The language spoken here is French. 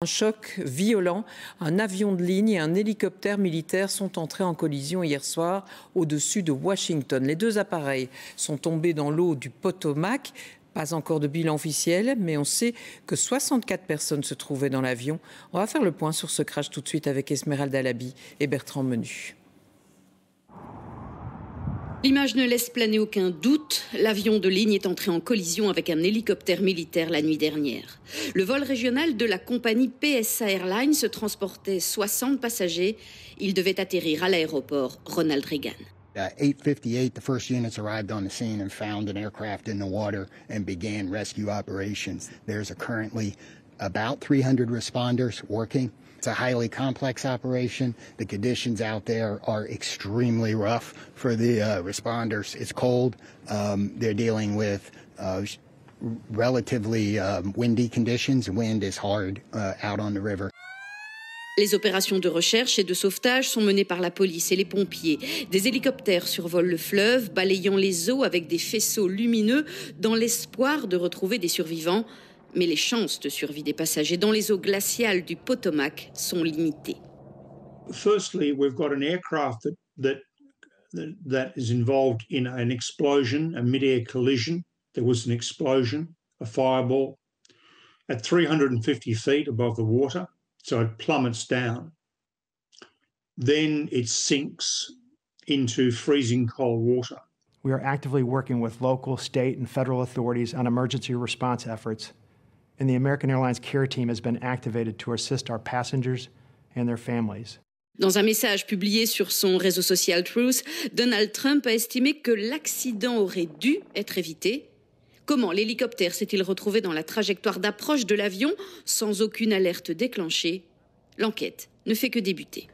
Un choc violent, un avion de ligne et un hélicoptère militaire sont entrés en collision hier soir au-dessus de Washington. Les deux appareils sont tombés dans l'eau du Potomac. Pas encore de bilan officiel, mais on sait que 64 personnes se trouvaient dans l'avion. On va faire le point sur ce crash tout de suite avec Esmeralda Labi et Bertrand Menu. L'image ne laisse planer aucun doute. L'avion de ligne est entré en collision avec un hélicoptère militaire la nuit dernière. Le vol régional de la compagnie PSA Airlines transportait 60 passagers. Il devait atterrir à l'aéroport Ronald Reagan. At 8:58, the first units arrived on the scene and found an aircraft in the water and began rescue operations. There's currently about 300 responders working. It's a highly complex operation. The conditions out there are extremely rough for the responders. It's cold. They're dealing with relatively windy conditions. Wind is hard out on the river. Les opérations de recherche et de sauvetage sont menées par la police et les pompiers. Des hélicoptères survolent le fleuve, balayant les eaux avec des faisceaux lumineux dans l'espoir de retrouver des survivants. Mais les chances de survie des passagers dans les eaux glaciales du Potomac sont limitées. Firstly, we've got an aircraft that is involved in an explosion, a mid-air collision. There was an explosion, a fireball, at 350 feet above the water. So it plummets down. Then it sinks into freezing cold water. We are actively working with local, state, and federal authorities on emergency response efforts, and the American Airlines Care Team has been activated to assist our passengers and their families. Dans un message publié sur son réseau social Truth, Donald Trump a estimé que l'accident aurait dû être évité. Comment l'hélicoptère s'est-il retrouvé dans la trajectoire d'approche de l'avion sans aucune alerte déclenchée? L'enquête ne fait que débuter.